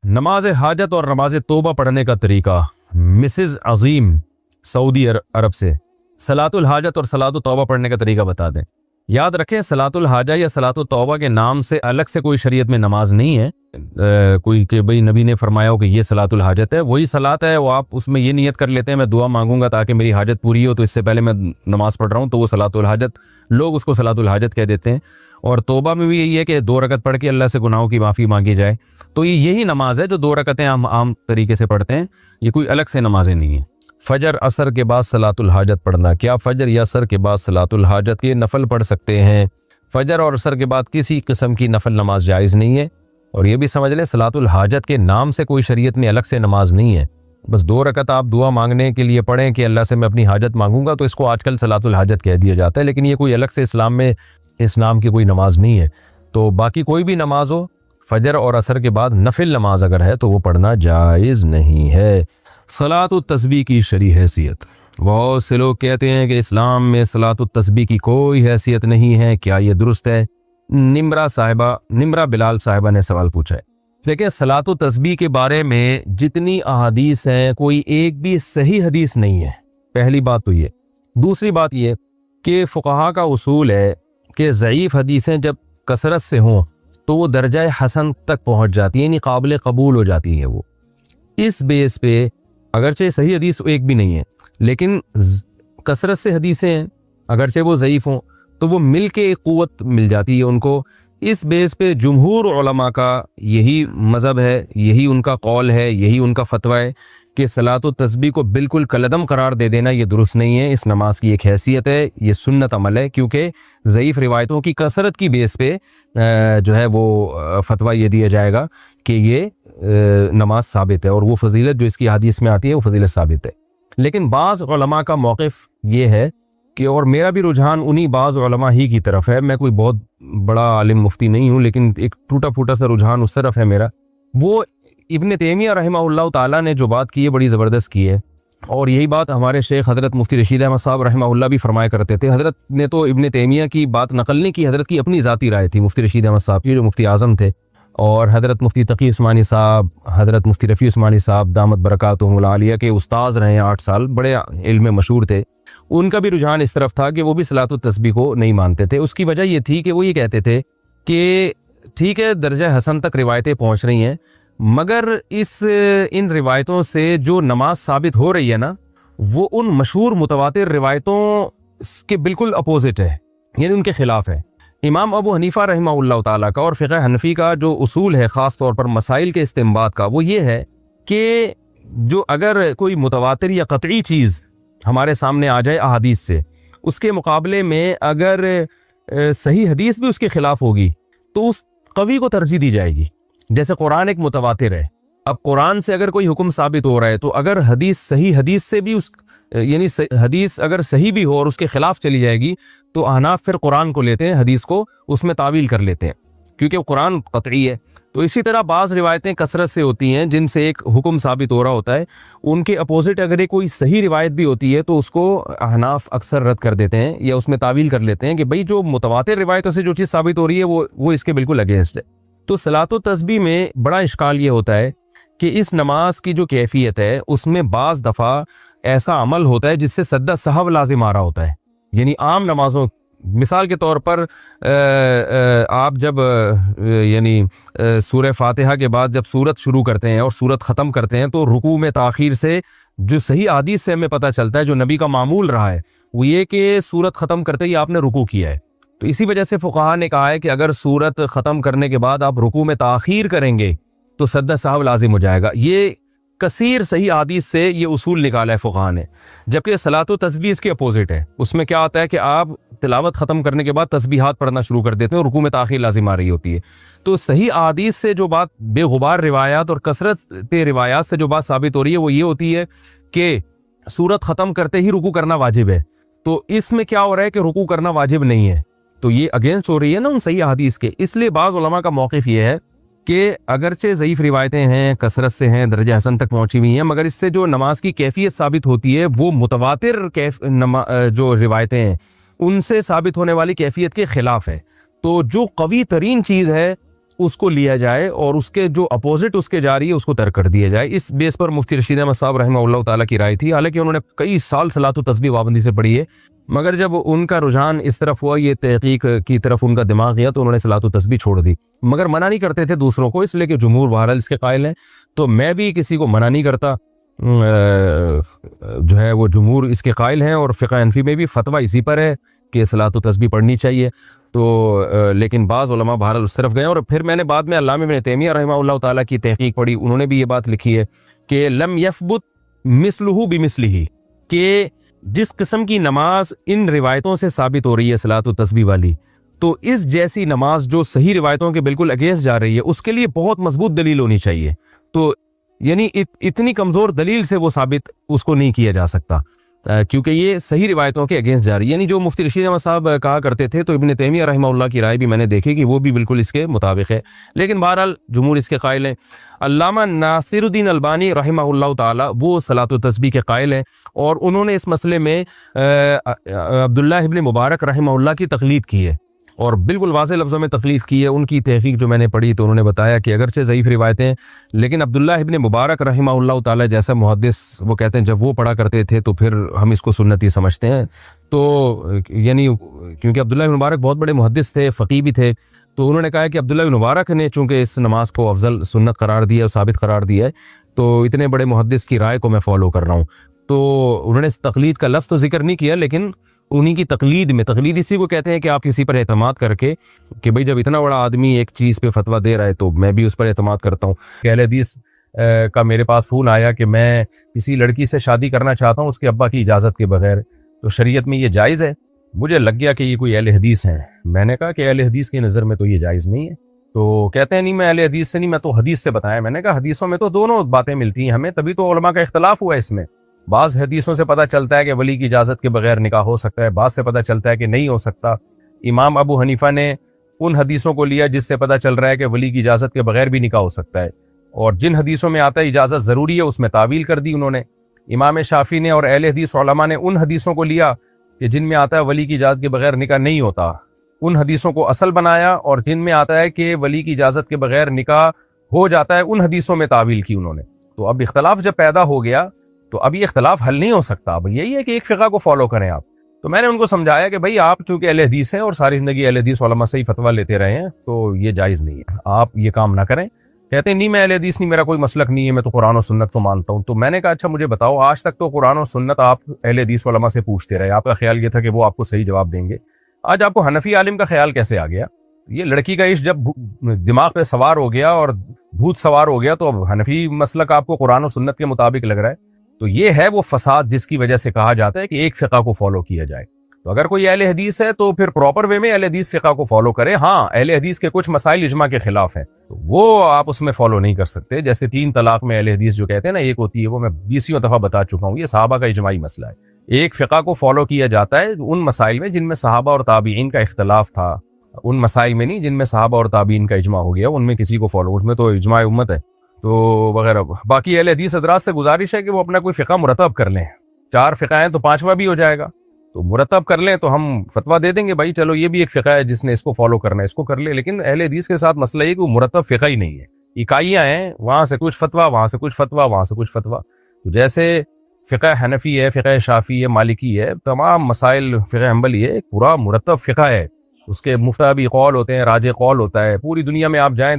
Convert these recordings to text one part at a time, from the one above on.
نماز حاجت اور نماز توبہ پڑھنے کا طریقہ۔ مسز عظیم سعودی عرب سے صلاۃ الحاجت اور صلاۃ التوبہ پڑھنے کا طریقہ بتا دیں۔ یاد رکھیں صلاۃ الحاجہ یا صلاۃ التوبہ کے نام سے الگ سے کوئی شریعت میں نماز نہیں ہے، کوئی کہ بھئی نبی نے فرمایا ہو کہ یہ صلاۃ الحاجت ہے، وہی صلاۃ ہے، وہ آپ اس میں یہ نیت کر لیتے ہیں میں دعا مانگوں گا تاکہ میری حاجت پوری ہو، تو اس سے پہلے میں نماز پڑھ رہا ہوں، تو وہ صلاۃ الحاجت، لوگ اس کو صلاۃ الحاجت کہہ دیتے ہیں۔ اور توبہ میں بھی یہی ہے کہ 2 رکعت پڑھ کے اللہ سے گناہوں کی معافی مانگی جائے، تو یہی نماز ہے جو 2 رکعتیں ہم عام طریقے سے پڑھتے ہیں، یہ کوئی الگ سے نمازیں نہیں ہیں۔ فجر عصر کے بعد صلاۃ الحاجت پڑھنا، کیا فجر یا عصر کے بعد صلاۃ الحاجت کے نفل پڑھ سکتے ہیں؟ فجر اور عصر کے بعد کسی قسم کی نفل نماز جائز نہیں ہے، اور یہ بھی سمجھ لیں صلاۃ الحاجت کے نام سے کوئی شریعت میں الگ سے نماز نہیں ہے، بس 2 رکعت آپ دعا مانگنے کے لیے پڑھیں کہ اللہ سے میں اپنی حاجت مانگوں گا، تو اس کو آج کل صلاۃ الحاجت کہہ دیا جاتا ہے، لیکن یہ کوئی الگ سے اسلام میں اس نام کی کوئی نماز نہیں ہے۔ تو باقی کوئی بھی نماز ہو، فجر اور عصر کے بعد نفل نماز اگر ہے تو وہ پڑھنا جائز نہیں ہے۔ صلاۃ التسبیح کی شرعی حیثیت، بہت سے لوگ کہتے ہیں کہ اسلام میں صلاۃ التسبیح کی کوئی حیثیت نہیں ہے، کیا یہ درست ہے؟ نمرہ بلال صاحبہ نے سوال پوچھا ہے۔ دیکھیں صلاۃ التسبیح کے بارے میں جتنی احادیث ہیں کوئی ایک بھی صحیح حدیث نہیں ہے، پہلی بات تو یہ۔ دوسری بات یہ کہ فقہا کا اصول ہے کہ ضعیف حدیثیں جب کثرت سے ہوں تو وہ درجہ حسن تک پہنچ جاتی ہیں، یعنی قابل قبول ہو جاتی ہیں۔ وہ اس بیس پہ اگرچہ صحیح حدیث ایک بھی نہیں ہے، لیکن کثرت سے حدیثیں ہیں، اگرچہ وہ ضعیف ہوں تو وہ مل کے ایک قوت مل جاتی ہے ان کو۔ اس بیس پہ جمہور علماء کا یہی مذہب ہے، یہی ان کا قول ہے، یہی ان کا فتویٰ ہے کہ صلاۃ التسبیح کو بالکل کالعدم قرار دے دینا یہ درست نہیں ہے، اس نماز کی ایک حیثیت ہے، یہ سنت عمل ہے، کیونکہ ضعیف روایتوں کی کثرت کی بیس پہ جو ہے وہ فتویٰ یہ دیا جائے گا کہ یہ نماز ثابت ہے، اور وہ فضیلت جو اس کی حدیث میں آتی ہے وہ فضیلت ثابت ہے۔ لیکن بعض علماء کا موقف یہ ہے کہ، اور میرا بھی رجحان انہی بعض علماء ہی کی طرف ہے، میں کوئی بہت بڑا عالم مفتی نہیں ہوں، لیکن ایک ٹوٹا پھوٹا سا رجحان اس طرف ہے میرا۔ وہ ابن تیمیہ رحمہ اللہ تعالیٰ نے جو بات کی ہے بڑی زبردست کی ہے، اور یہی بات ہمارے شیخ حضرت مفتی رشید احمد صاحب رحمہ اللہ بھی فرمایا کرتے تھے۔ حضرت نے تو ابن تیمیہ کی بات نقل نہیں کی، حضرت کی اپنی ذاتی رائے تھی مفتی رشید احمد صاحب کی جو مفتی اعظم تھے، اور حضرت مفتی تقی عثمانی صاحب، حضرت مفتی رفیع عثمانی صاحب دامت برکاتہم العالیہ کے استاذ رہے ہیں 8 سال، بڑے علم مشہور تھے۔ ان کا بھی رجحان اس طرف تھا کہ وہ بھی صلاۃ التسبیح کو نہیں مانتے تھے۔ اس کی وجہ یہ تھی کہ وہ یہ کہتے تھے کہ ٹھیک ہے درجہ حسن تک روایتیں پہنچ رہی ہیں، مگر ان روایتوں سے جو نماز ثابت ہو رہی ہے نا، وہ ان مشہور متواتر روایتوں کے بالکل اپوزٹ ہے، یعنی ان کے خلاف ہے۔ امام ابو حنیفہ رحمہ اللہ تعالیٰ کا اور فقہ حنفی کا جو اصول ہے خاص طور پر مسائل کے استنباط کا، وہ یہ ہے کہ جو اگر کوئی متواتر یا قطعی چیز ہمارے سامنے آ جائے احادیث سے، اس کے مقابلے میں اگر صحیح حدیث بھی اس کے خلاف ہوگی تو اس قوی کو ترجیح دی جائے گی۔ جیسے قرآن ایک متواتر ہے، اب قرآن سے اگر کوئی حکم ثابت ہو رہا ہے تو اگر حدیث صحیح حدیث سے بھی یعنی حدیث اگر صحیح بھی ہو اور اس کے خلاف چلی جائے گی تو احناف پھر قرآن کو لیتے ہیں، حدیث کو اس میں تعویل کر لیتے ہیں، کیونکہ قرآن قطعی ہے۔ تو اسی طرح بعض روایتیں کثرت سے ہوتی ہیں جن سے ایک حکم ثابت ہو رہا ہوتا ہے، ان کے اپوزٹ اگر کوئی صحیح روایت بھی ہوتی ہے تو اس کو احناف اکثر رد کر دیتے ہیں یا اس میں تعویل کر لیتے ہیں کہ بھئی جو متواتر روایتوں سے جو چیز ثابت ہو رہی ہے وہ اس کے بالکل اگینسٹ ہے۔ تو صلاۃ التسبیح میں بڑا اشکال یہ ہوتا ہے کہ اس نماز کی جو کیفیت ہے اس میں بعض دفعہ ایسا عمل ہوتا ہے جس سے سجدہ سہو لازم آ رہا ہوتا ہے، یعنی عام نمازوں، مثال کے طور پر آپ جب یعنی سورہ فاتحہ کے بعد جب سورت شروع کرتے ہیں اور سورت ختم کرتے ہیں تو رکوع میں تاخیر سے جو صحیح حدیث سے ہمیں پتہ چلتا ہے، جو نبی کا معمول رہا ہے، وہ یہ کہ سورت ختم کرتے ہی آپ نے رکوع کیا ہے۔ تو اسی وجہ سے فقہا نے کہا ہے کہ اگر سورت ختم کرنے کے بعد آپ رکوع میں تاخیر کریں گے تو سجدہ سہو لازم ہو جائے گا۔ یہ کثیر صحیح حدیث سے یہ اصول نکالا ہے فقہا نے، جبکہ صلاۃ التسبیح اس کے اپوزٹ ہے۔ اس میں کیا آتا ہے کہ آپ تلاوت ختم کرنے کے بعد تسبیحات پڑھنا شروع کر دیتے ہیں اور رکوع میں تاخیر لازم آ رہی ہوتی ہے۔ تو صحیح حدیث سے جو بات بے غبار روایات اور کثرت روایات سے جو بات ثابت ہو رہی ہے وہ یہ ہوتی ہے کہ سورت ختم کرتے ہی رکوع کرنا واجب ہے، تو اس میں کیا ہو رہا ہے کہ رکوع کرنا واجب نہیں ہے، تو یہ اگینسٹ ہو رہی ہے نا ان صحیح حدیث کے۔ اس لیے بعض علماء کا موقف یہ ہے کہ اگرچہ ضعیف روایتیں ہیں، کثرت سے ہیں، درجہ حسن تک پہنچی ہوئی ہیں، مگر اس سے جو نماز کی کیفیت ثابت ہوتی ہے وہ متواتر جو روایتیں ہیں ان سے ثابت ہونے والی کیفیت کے خلاف ہے۔ تو جو قوی ترین چیز ہے اس کو لیا جائے اور اس کے جو اپوزٹ اس کے جا رہی ہے اس کو ترک کر دیا جائے. اس بیس پر مفتی رشید احمد صاحب رحمہ اللہ تعالیٰ کی رائے تھی. حالانکہ انہوں نے کئی سال صلاۃ و تسبیح پابندی سے پڑھی ہے, مگر جب ان کا رجحان اس طرف ہوا, یہ تحقیق کی طرف ان کا دماغ گیا, تو انہوں نے صلاۃ و تسبیح چھوڑ دی. مگر منع نہیں کرتے تھے دوسروں کو, اس لیے کہ جمہور بہرحال اس کے قائل ہیں. تو میں بھی کسی کو منع نہیں کرتا, جو ہے وہ جمہور اس کے قائل ہیں, اور فقہ حنفی میں بھی فتویٰ اسی پر ہے کہ صلاۃ و تسبیح پڑھنی چاہیے. تو لیکن بعض علماء بہرحال اس طرف گئے. اور پھر میں نے بعد میں علامہ ابن تیمیہ رحمہ اللہ تعالیٰ کی تحقیق پڑھی, انہوں نے بھی یہ بات لکھی ہے کہ لم یثبت مثلہ بمثلہ, کہ جس قسم کی نماز ان روایتوں سے ثابت ہو رہی ہے صلاۃ و تسبیح والی, تو اس جیسی نماز جو صحیح روایتوں کے بالکل اگینسٹ جا رہی ہے اس کے لیے بہت مضبوط دلیل ہونی چاہیے. تو یعنی اتنی کمزور دلیل سے وہ ثابت اس کو نہیں کیا جا سکتا, کیونکہ یہ صحیح روایتوں کے اگینسٹ جا رہی ہے. یعنی جو مفتی رشید احمد صاحب کہا کرتے تھے, تو ابن تیمیہ رحمہ اللہ کی رائے بھی میں نے دیکھی کہ وہ بھی بالکل اس کے مطابق ہے. لیکن بہرحال جمہور اس کے قائل ہیں. علامہ ناصر الدین البانی رحمہ اللہ تعالی وہ صلاۃ و تسبیح کے قائل ہیں, اور انہوں نے اس مسئلے میں عبداللہ ابن مبارک رحمہ اللہ کی تقلید کی ہے, اور بالکل واضح لفظوں میں تقلید کی ہے. ان کی تحقیق جو میں نے پڑھی تو انہوں نے بتایا کہ اگرچہ ضعیف روایتیں ہیں, لیکن عبداللہ ابن مبارک رحمہ اللہ تعالی جیسا محدث, وہ کہتے ہیں جب وہ پڑھا کرتے تھے تو پھر ہم اس کو سنتی سمجھتے ہیں. تو یعنی کیونکہ عبداللہ ابن مبارک بہت بڑے محدث تھے, فقیہ بھی تھے, تو انہوں نے کہا کہ عبداللہ ابن مبارک نے چونکہ اس نماز کو افضل سنت قرار دیا اور ثابت قرار دیا ہے, تو اتنے بڑے محدث کی رائے کو میں فالو کر رہا ہوں. تو انہوں نے اس تقلید کا لفظ تو ذکر نہیں کیا, لیکن انہی کی تقلید میں, تقلید اسی کو کہتے ہیں کہ آپ کسی پر اعتماد کر کے کہ بھئی جب اتنا بڑا آدمی ایک چیز پہ فتویٰ دے رہا ہے تو میں بھی اس پر اعتماد کرتا ہوں. کہ اہل حدیث کا میرے پاس فون آیا کہ میں کسی لڑکی سے شادی کرنا چاہتا ہوں اس کے ابا کی اجازت کے بغیر, تو شریعت میں یہ جائز ہے؟ مجھے لگ گیا کہ یہ کوئی اہل حدیث ہیں. میں نے کہا کہ اہل حدیث کی نظر میں تو یہ جائز نہیں ہے. تو کہتے ہیں نہیں میں اہل حدیث سے نہیں, میں تو حدیث سے بتایا. میں نے کہا حدیثوں میں تو دونوں باتیں ملتی ہیں ہمیں, تبھی تو علماء کا اختلاف ہوا ہے اس میں. بعض حدیثوں سے پتہ چلتا ہے کہ ولی کی اجازت کے بغیر نکاح ہو سکتا ہے, بعض سے پتہ چلتا ہے کہ نہیں ہو سکتا. امام ابو حنیفہ نے ان حدیثوں کو لیا جس سے پتہ چل رہا ہے کہ ولی کی اجازت کے بغیر بھی نکاح ہو سکتا ہے, اور جن حدیثوں میں آتا ہے اجازت ضروری ہے اس میں تعویل کر دی انہوں نے. امام شافعی نے اور اہل حدیث علماء نے ان حدیثوں کو لیا کہ جن میں آتا ہے ولی کی اجازت کے بغیر نکاح نہیں ہوتا, ان حدیثوں کو اصل بنایا, اور جن میں آتا ہے کہ ولی کی اجازت کے بغیر نکاح ہو جاتا ہے ان حدیثوں میں تعویل کی انہوں نے. تو اب اختلاف جب پیدا ہو گیا تو اب یہ اختلاف حل نہیں ہو سکتا. اب یہی ہے کہ ایک فقہ کو فالو کریں آپ. تو میں نے ان کو سمجھایا کہ بھائی آپ چونکہ اہل حدیث ہیں اور ساری زندگی اہل حدیث علماء سے ہی فتویٰ لیتے رہے ہیں, تو یہ جائز نہیں ہے, آپ یہ کام نہ کریں. کہتے ہیں نہیں میں اہل حدیث نہیں, میرا کوئی مسلک نہیں ہے, میں تو قرآن و سنت کو مانتا ہوں. تو میں نے کہا اچھا مجھے بتاؤ, آج تک تو قرآن و سنت آپ اہل حدیث علماء سے پوچھتے رہے, آپ کا خیال یہ تھا کہ وہ آپ کو صحیح جواب دیں گے. آج آپ کو حنفی عالم کا خیال کیسے آ گیا؟ یہ لڑکی کا عشق جب دماغ پہ سوار ہو گیا اور بھوت سوار ہو گیا, تو اب حنفی مسلک آپ کو قرآن و سنت کے مطابق لگ رہا ہے. تو یہ ہے وہ فساد جس کی وجہ سے کہا جاتا ہے کہ ایک فقہ کو فالو کیا جائے. تو اگر کوئی اہل حدیث ہے تو پھر پراپر وے میں اہل حدیث فقہ کو فالو کرے. ہاں اہل حدیث کے کچھ مسائل اجماع کے خلاف ہیں, تو وہ آپ اس میں فالو نہیں کر سکتے. جیسے 3 طلاق میں اہل حدیث جو کہتے ہیں نا ایک ہوتی ہے, وہ میں 20 دفعہ بتا چکا ہوں, یہ صحابہ کا اجماعی مسئلہ ہے. ایک فقہ کو فالو کیا جاتا ہے ان مسائل میں جن میں صحابہ اور تابعین کا اختلاف تھا, ان مسائل میں نہیں جن میں صحابہ اور تابعین کا اجماع ہو گیا, ان میں کسی کو فالو, ان میں تو اجماع امت ہے تو وغیرہ. باقی اہل حدیث حضرات سے گزارش ہے کہ وہ اپنا کوئی فقہ مرتب کر لیں. 4 فقہ ہیں تو 5واں بھی ہو جائے گا, تو مرتب کر لیں تو ہم فتویٰ دے دیں گے بھائی چلو یہ بھی ایک فقہ ہے جس نے اس کو فالو کرنا ہے, اس کو کر لے. لیکن اہل حدیث کے ساتھ مسئلہ یہ کہ وہ مرتب فقہ ہی نہیں ہے, اکائیاں ہیں, وہاں سے کچھ فتویٰ, وہاں سے کچھ فتویٰ, وہاں سے کچھ فتویٰ. تو جیسے فقہ حنفی ہے, فقہ شافعی ہے, مالکی ہے, تمام مسائل فقہ حنبلی ہے, ایک پورا مرتب فقہ ہے. اس کے مفتابی قول ہوتے ہیں, راجح قول ہوتا ہے. پوری دنیا میں آپ جائیں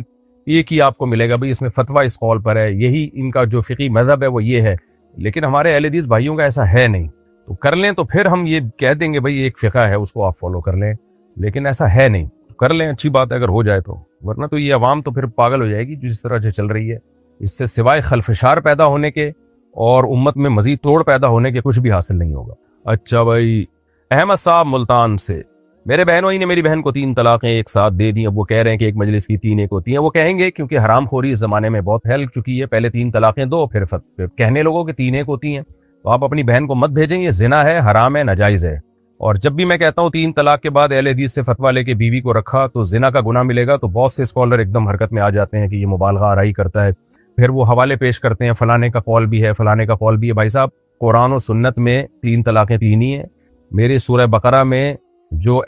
ایک ہی آپ کو ملے گا بھائی اس میں فتویٰ اس قول پر ہے, یہی ان کا جو فقہی مذہب ہے وہ یہ ہے. لیکن ہمارے اہل حدیث بھائیوں کا ایسا ہے نہیں. تو کر لیں تو پھر ہم یہ کہہ دیں گے بھائی ایک فقہ ہے اس کو آپ فالو کر لیں, لیکن ایسا ہے نہیں. کر لیں اچھی بات ہے اگر ہو جائے تو, ورنہ تو یہ عوام تو پھر پاگل ہو جائے گی جس طرح سے چل رہی ہے. اس سے سوائے خلفشار پیدا ہونے کے اور امت میں مزید توڑ پیدا ہونے کے کچھ بھی حاصل نہیں ہوگا. اچھا بھائی, احمد صاحب ملتان سے, میرے بہنوئی نے میری بہن کو 3 طلاقیں ایک ساتھ دے دی. اب وہ کہہ رہے ہیں کہ ایک مجلس کی 3 ایک ہوتی ہیں. وہ کہیں گے کیونکہ حرام خوری اس زمانے میں بہت پھیل چکی ہے, پہلے 3 طلاقیں دو, پھر کہنے لوگوں کہ 3 ایک ہوتی ہیں. تو آپ اپنی بہن کو مت بھیجیں, یہ زنا ہے, حرام ہے, ناجائز ہے. اور جب بھی میں کہتا ہوں 3 طلاق کے بعد اہل حدیث سے فتویٰ لے کے بیوی کو رکھا تو زنا کا گناہ ملے گا, تو بہت سے اسکالر ایک دم حرکت میں آ جاتے ہیں کہ یہ مبالغہ آرائی کرتا ہے. پھر وہ حوالے پیش کرتے ہیں, فلانے کا قول بھی ہے, فلانے کا قول بھی ہے. بھائی صاحب قرآن و سنت میں 3 طلاقیں 3 ہی ہیں. میری سورہ بقرہ میں جو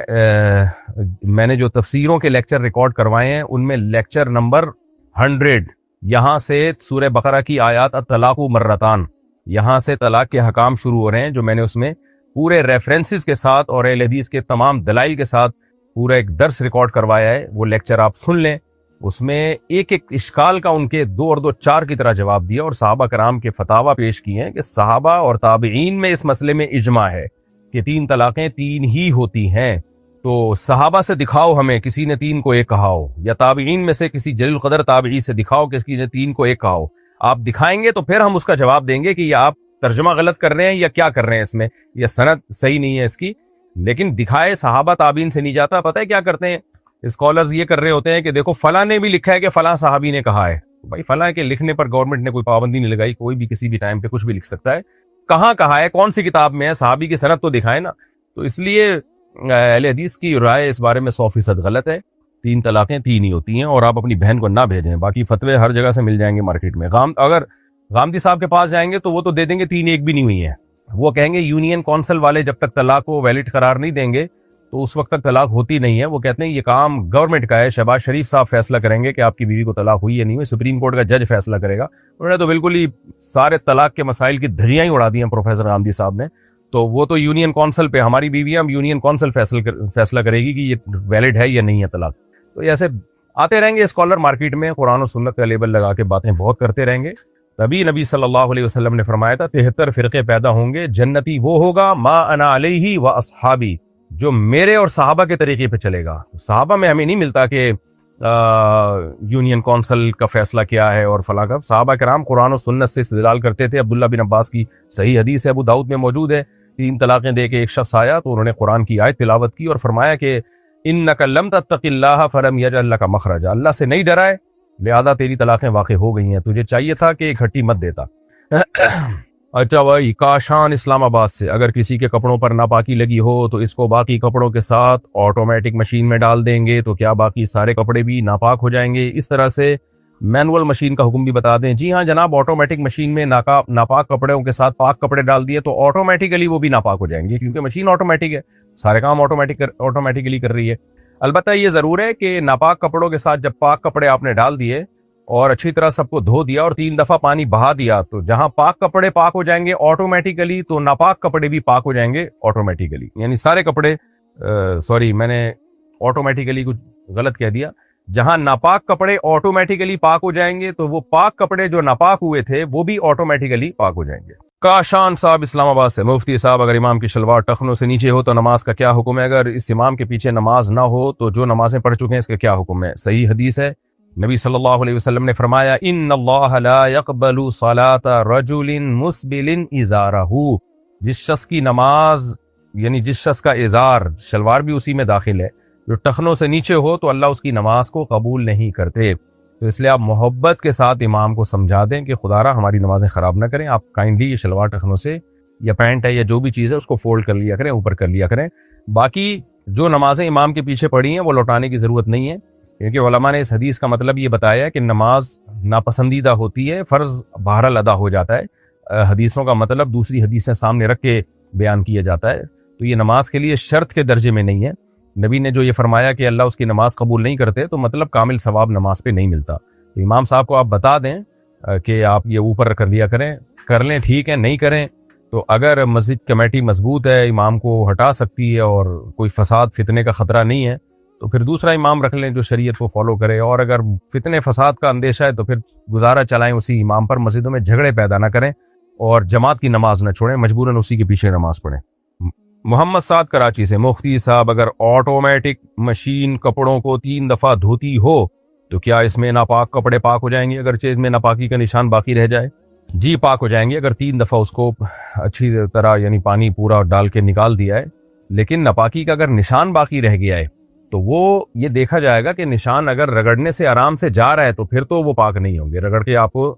میں نے جو تفسیروں کے لیکچر ریکارڈ کروائے ہیں ان میں لیکچر نمبر 100 یہاں سے سورہ بقرہ کی آیات الطلاق مرتان، یہاں سے طلاق کے حکام شروع ہو رہے ہیں، جو میں نے اس میں پورے ریفرنسز کے ساتھ اور اہل حدیث کے تمام دلائل کے ساتھ پورا ایک درس ریکارڈ کروایا ہے۔ وہ لیکچر آپ سن لیں، اس میں ایک ایک اشکال کا ان کے 2 اور 2 4 کی طرح جواب دیا، اور صحابہ کرام کے فتاوی پیش کیے ہیں کہ صحابہ اور تابعین میں اس مسئلے میں اجماع ہے کہ 3 طلاقیں 3 ہی ہوتی ہیں۔ تو صحابہ سے دکھاؤ ہمیں کسی نے 3 کو 1 کہا ہو، یا تابعین میں سے کسی جلیل القدر تابعی سے دکھاؤ کہ کسی نے 3 کو 1 کہا ہو۔ آپ دکھائیں گے تو پھر ہم اس کا جواب دیں گے کہ یہ آپ ترجمہ غلط کر رہے ہیں یا کیا کر رہے ہیں، اس میں یہ سند صحیح نہیں ہے اس کی۔ لیکن دکھائے صحابہ تابعین سے نہیں جاتا۔ پتہ ہے کیا کرتے ہیں اسکالرز؟ یہ کر رہے ہوتے ہیں کہ دیکھو فلاں نے بھی لکھا ہے کہ فلاں صحابی نے کہا ہے۔ بھائی فلاں کے لکھنے پر گورنمنٹ نے کوئی پابندی نہیں لگائی، کوئی بھی کسی بھی ٹائم پہ کچھ بھی لکھ سکتا ہے۔ کہاں کہا ہے، کون سی کتاب میں ہے، صحابی کی سند تو دکھائے نا۔ تو اس لیے اہل حدیث کی رائے اس بارے میں 100% غلط ہے۔ 3 طلاقیں 3 ہی ہوتی ہیں، اور آپ اپنی بہن کو نہ بھیجیں۔ باقی فتوے ہر جگہ سے مل جائیں گے مارکیٹ میں۔ اگر غامدی صاحب کے پاس جائیں گے تو وہ تو دے دیں گے 3 1 بھی نہیں ہوئی ہیں۔ وہ کہیں گے یونین کونسل والے جب تک طلاق کو ویلڈ قرار نہیں دیں گے تو اس وقت تک طلاق ہوتی نہیں ہے۔ وہ کہتے ہیں یہ کام گورنمنٹ کا ہے، شہباز شریف صاحب فیصلہ کریں گے کہ آپ کی بیوی کو طلاق ہوئی یا نہیں ہوئی، سپریم کورٹ کا جج فیصلہ کرے گا۔ انہوں نے تو بالکل ہی سارے طلاق کے مسائل کی دھجیاں ہی اڑا دی ہیں پروفیسر غامدی صاحب نے۔ تو وہ تو یونین کونسل پہ، ہماری بیویاں یونین کونسل فیصلہ کرے گی کہ یہ ویلڈ ہے یا نہیں ہے طلاق۔ تو ایسے آتے رہیں گے اسکالر مارکیٹ میں، قرآن و سنت کا لیبل لگا کے باتیں بہت کرتے رہیں گے۔ تبھی نبی صلی اللہ علیہ وسلم نے فرمایا تھا 73 فرقے پیدا ہوں گے، جنتی وہ ہوگا ما انا علیہ و اصحابی، جو میرے اور صحابہ کے طریقے پہ چلے گا۔ صحابہ میں ہمیں نہیں ملتا کہ یونین کونسل کا فیصلہ کیا ہے اور فلاں کا۔ صحابہ کرام قرآن و سنت سے استدلال کرتے تھے۔ عبداللہ بن عباس کی صحیح حدیث ہے، ابو داؤد میں موجود ہے، 3 طلاقیں دے کے ایک شخص آیا تو انہوں نے قرآن کی آیت تلاوت کی اور فرمایا کہ انک لم تتق اللہ فلم یجعل لک مخرجا، اللہ سے نہیں ڈرائے لہذا تیری طلاقیں واقع ہو گئی ہیں، تجھے چاہیے تھا کہ ایک ہٹی مت دیتا۔ اچھا بھائی، کاشان اسلام آباد سے، اگر کسی کے کپڑوں پر ناپاکی لگی ہو تو اس کو باقی کپڑوں کے ساتھ آٹومیٹک مشین میں ڈال دیں گے تو کیا باقی سارے کپڑے بھی ناپاک ہو جائیں گے؟ اس طرح سے مینول مشین کا حکم بھی بتا دیں۔ جی ہاں جناب، آٹومیٹک مشین میں ناپاک کپڑوں کے ساتھ پاک کپڑے ڈال دیے تو آٹومیٹیکلی وہ بھی ناپاک ہو جائیں گے، کیونکہ مشین آٹومیٹک ہے، سارے کام آٹومیٹکلی کر رہی ہے۔ البتہ یہ ضرور ہے کہ ناپاک کپڑوں کے ساتھ جب پاک کپڑے آپ نے ڈال دیے اور اچھی طرح سب کو دھو دیا اور 3 دفعہ پانی بہا دیا تو جہاں پاک کپڑے پاک ہو جائیں گے آٹومیٹیکلی، تو ناپاک کپڑے بھی پاک ہو جائیں گے آٹومیٹیکلی۔ یعنی سارے کپڑے سوری میں نے آٹومیٹیکلی کچھ غلط کہہ دیا، جہاں ناپاک کپڑے آٹومیٹیکلی پاک ہو جائیں گے تو وہ پاک کپڑے جو ناپاک ہوئے تھے وہ بھی آٹومیٹیکلی پاک ہو جائیں گے۔ کاشان صاحب اسلام آباد سے، مفتی صاحب اگر امام کی شلوار ٹخنوں سے نیچے ہو تو نماز کا کیا حکم ہے؟ اگر اس امام کے پیچھے نماز نہ ہو تو جو نمازیں پڑھ چکے ہیں اس کا کیا حکم ہے؟ صحیح حدیث ہے، نبی صلی اللہ علیہ وسلم نے فرمایا ان اللہ لا يقبل صلاة رجل مسبل ازارہ، جس شخص کی نماز یعنی جس شخص کا ازار شلوار بھی اسی میں داخل ہے جو ٹخنوں سے نیچے ہو تو اللہ اس کی نماز کو قبول نہیں کرتے۔ تو اس لیے آپ محبت کے ساتھ امام کو سمجھا دیں کہ خدا را ہماری نمازیں خراب نہ کریں، آپ کائنڈلی یہ شلوار ٹخنوں سے یا پینٹ ہے یا جو بھی چیز ہے اس کو فولڈ کر لیا کریں، اوپر کر لیا کریں۔ باقی جو نمازیں امام کے پیچھے پڑھی ہیں وہ لوٹانے کی ضرورت نہیں ہے، کیونکہ علماء نے اس حدیث کا مطلب یہ بتایا ہے کہ نماز ناپسندیدہ ہوتی ہے، فرض بہرحال ادا ہو جاتا ہے۔ حدیثوں کا مطلب دوسری حدیثیں سامنے رکھ کے بیان کیا جاتا ہے، تو یہ نماز کے لیے شرط کے درجے میں نہیں ہے۔ نبی نے جو یہ فرمایا کہ اللہ اس کی نماز قبول نہیں کرتے تو مطلب کامل ثواب نماز پہ نہیں ملتا۔ تو امام صاحب کو آپ بتا دیں کہ آپ یہ اوپر کر لیا کریں، کر لیں ٹھیک ہے، نہیں کریں تو اگر مسجد کمیٹی مضبوط ہے، امام کو ہٹا سکتی ہے اور کوئی فساد فتنے کا خطرہ نہیں ہے تو پھر دوسرا امام رکھ لیں جو شریعت کو فالو کرے، اور اگر فتنے فساد کا اندیشہ ہے تو پھر گزارا چلائیں اسی امام پر، مسجدوں میں جھگڑے پیدا نہ کریں اور جماعت کی نماز نہ چھوڑیں، مجبوراً اسی کے پیچھے نماز پڑھیں۔ محمد سعد کراچی سے، مفتی صاحب اگر آٹومیٹک مشین کپڑوں کو 3 دفعہ دھوتی ہو تو کیا اس میں ناپاک کپڑے پاک ہو جائیں گے اگرچہ اس میں ناپاکی کا نشان باقی رہ جائے؟ جی پاک ہو جائیں گے اگر 3 دفعہ اس کو اچھی طرح یعنی پانی پورا ڈال کے نکال دیا ہے، لیکن ناپاکی کا اگر نشان باقی رہ گیا ہے تو وہ یہ دیکھا جائے گا کہ نشان اگر رگڑنے سے آرام سے جا رہا ہے تو پھر تو وہ پاک نہیں ہوں گے، رگڑ کے آپ کو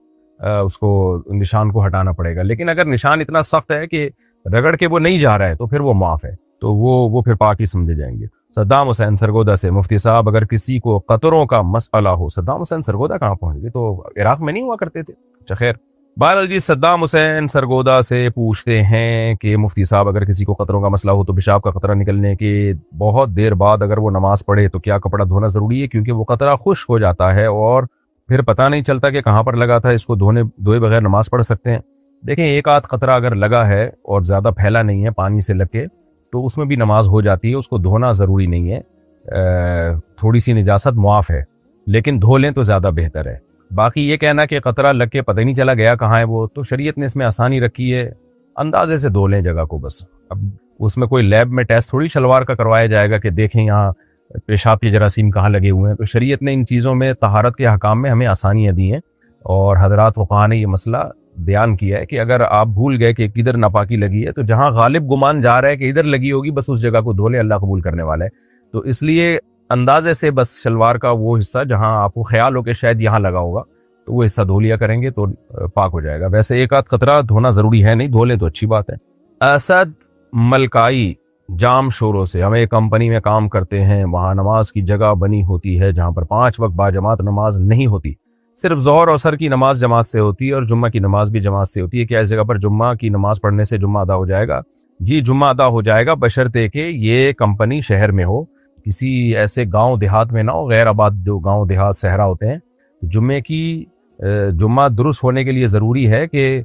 اس کو نشان کو ہٹانا پڑے گا۔ لیکن اگر نشان اتنا سخت ہے کہ رگڑ کے وہ نہیں جا رہا ہے تو پھر وہ معاف ہے، تو وہ پھر پاک ہی سمجھے جائیں گے۔ صدام حسین سرگودا سے، مفتی صاحب اگر کسی کو قطروں کا مسئلہ ہو، صدام حسین سرگودا کہاں پہنچ گئے؟ تو عراق میں نہیں ہوا کرتے تھے؟ اچھا خیر، بہرحال جی، صدام حسین سرگودا سے پوچھتے ہیں کہ مفتی صاحب، اگر کسی کو قطروں کا مسئلہ ہو تو پیشاب کا قطرہ نکلنے کے بہت دیر بعد اگر وہ نماز پڑھے تو کیا کپڑا دھونا ضروری ہے؟ کیونکہ وہ قطرہ خشک ہو جاتا ہے اور پھر پتہ نہیں چلتا کہ کہاں پر لگا تھا، اس کو دھوئے بغیر نماز پڑھ سکتے ہیں؟ دیکھیں، ایک آدھ قطرہ اگر لگا ہے اور زیادہ پھیلا نہیں ہے پانی سے لگ کے، تو اس میں بھی نماز ہو جاتی ہے، اس کو دھونا ضروری نہیں ہے، تھوڑی سی نجاست معاف ہے، لیکن دھو لیں تو زیادہ بہتر ہے۔ باقی یہ کہنا کہ قطرہ لگ کے پتہ نہیں چلا گیا کہاں ہے وہ، تو شریعت نے اس میں آسانی رکھی ہے، اندازے سے دھو لیں جگہ کو بس۔ اب اس میں کوئی لیب میں ٹیسٹ تھوڑی شلوار کا کروایا جائے گا کہ دیکھیں یہاں پیشاب کے جراثیم کہاں لگے ہوئے ہیں۔ تو شریعت نے ان چیزوں میں، طہارت کے احکام میں ہمیں آسانیاں دی ہیں، اور حضرات فقہاء نے یہ مسئلہ بیان کیا ہے کہ اگر آپ بھول گئے کہ کدھر ناپاکی لگی ہے تو جہاں غالب گمان جا رہا ہے کہ ادھر لگی ہوگی، بس اس جگہ کو دھو لیں، اللہ قبول کرنے والا ہے۔ تو اس لیے اندازے سے بس شلوار کا وہ حصہ جہاں آپ کو خیال ہو کہ شاید یہاں لگا ہوگا، تو وہ حصہ دھو لیا کریں گے تو پاک ہو جائے گا۔ ویسے ایک آدھ قطرہ دھونا ضروری ہے نہیں، دھو لیں تو اچھی بات ہے۔ اسد ملکائی جام شوروں سے، ہم ایک کمپنی میں کام کرتے ہیں، وہاں نماز کی جگہ بنی ہوتی ہے جہاں پر 5 وقت باجماعت نماز نہیں ہوتی، صرف ظہر اور عصر کی نماز جماعت سے ہوتی ہے اور جمعہ کی نماز بھی جماعت سے ہوتی ہے۔ کیا اس جگہ پر جمعہ کی نماز پڑھنے سے جمعہ ادا ہو جائے گا؟ جی، جمعہ ادا ہو جائے گا، بشرطے کہ یہ کمپنی شہر میں ہو، کسی ایسے گاؤں دیہات میں نہ ہو، غیر آباد جو گاؤں دیہات صحرا ہوتے ہیں۔ جمعہ درست ہونے کے لیے ضروری ہے کہ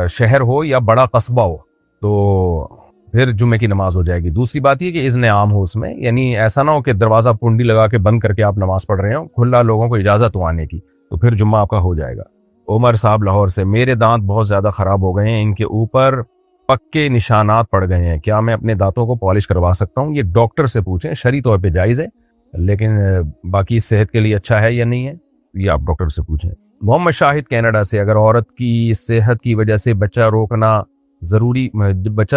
شہر ہو یا بڑا قصبہ ہو، تو پھر جمعے کی نماز ہو جائے گی۔ دوسری بات یہ کہ اذن عام ہو اس میں، یعنی ایسا نہ ہو کہ دروازہ پنڈی لگا کے بند کر کے آپ نماز پڑھ رہے ہو، کھلا لوگوں کو اجازت ہو آنے کی، تو پھر جمعہ آپ کا ہو جائے گا۔ عمر صاحب لاہور سے، میرے دانت بہت زیادہ خراب ہو گئے ہیں، ان کے اوپر پکے نشانات پڑ گئے ہیں، کیا میں اپنے دانتوں کو پالش کروا سکتا ہوں؟ یہ ڈاکٹر سے پوچھیں، شرعی طور پہ جائز ہے، لیکن باقی صحت کے لیے اچھا ہے یا نہیں ہے یہ آپ ڈاکٹر سے پوچھیں۔ محمد شاہد کینیڈا سے، اگر عورت کی صحت کی وجہ سے بچہ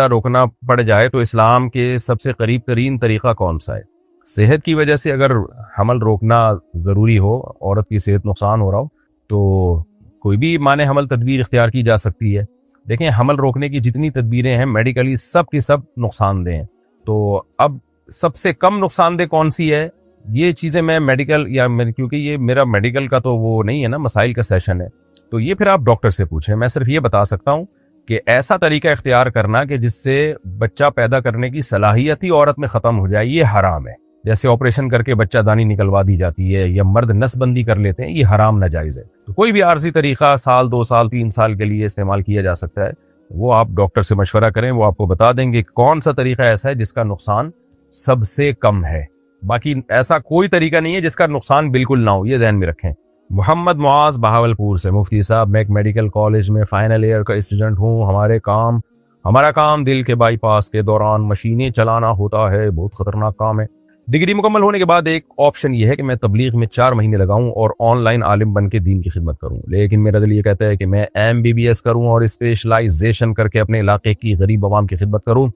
روکنا پڑ جائے تو اسلام کے سب سے قریب ترین طریقہ کون سا ہے؟ صحت کی وجہ سے اگر حمل روکنا ضروری ہو، عورت کی صحت نقصان ہو رہا ہو، تو کوئی بھی مانع حمل تدبیر اختیار کی جا سکتی ہے۔ دیکھیں، حمل روکنے کی جتنی تدبیریں ہیں میڈیکلی سب کی سب نقصان دہ ہیں، تو اب سب سے کم نقصان دہ کون سی ہے؟ یہ چیزیں میں میڈیکل کیونکہ یہ میرا میڈیکل کا تو وہ نہیں ہے نا، مسائل کا سیشن ہے، تو یہ پھر آپ ڈاکٹر سے پوچھیں۔ میں صرف یہ بتا سکتا ہوں کہ ایسا طریقہ اختیار کرنا کہ جس سے بچہ پیدا کرنے کی صلاحیت ہی عورت میں ختم ہو جائے، یہ حرام ہے۔ جیسے آپریشن کر کے بچہ دانی نکلوا دی جاتی ہے یا مرد نس بندی کر لیتے ہیں، یہ حرام ناجائز ہے۔ تو کوئی بھی عارضی طریقہ 1 2 سال 3 سال کے لیے استعمال کیا جا سکتا ہے، وہ آپ ڈاکٹر سے مشورہ کریں، وہ آپ کو بتا دیں گے کون سا طریقہ ایسا ہے جس کا نقصان سب سے کم ہے۔ باقی ایسا کوئی طریقہ نہیں ہے جس کا نقصان بالکل نہ ہو، یہ ذہن میں رکھیں۔ محمد معاذ بہاولپور سے، مفتی صاحب میں ایک میڈیکل کالج میں فائنل ایئر کا اسٹوڈنٹ ہوں، ہمارا کام دل کے بائی پاس کے دوران مشینیں چلانا ہوتا ہے، بہت خطرناک کام ہے۔ ڈگری مکمل ہونے کے بعد ایک آپشن یہ ہے کہ میں تبلیغ میں 4 مہینے لگاؤں اور آن لائن عالم بن کے دین کی خدمت کروں، لیکن میرا دل یہ کہتا ہے کہ میں MBBS کروں اور اسپیشلائزیشن کر کے اپنے علاقے کی غریب عوام کی خدمت کروں۔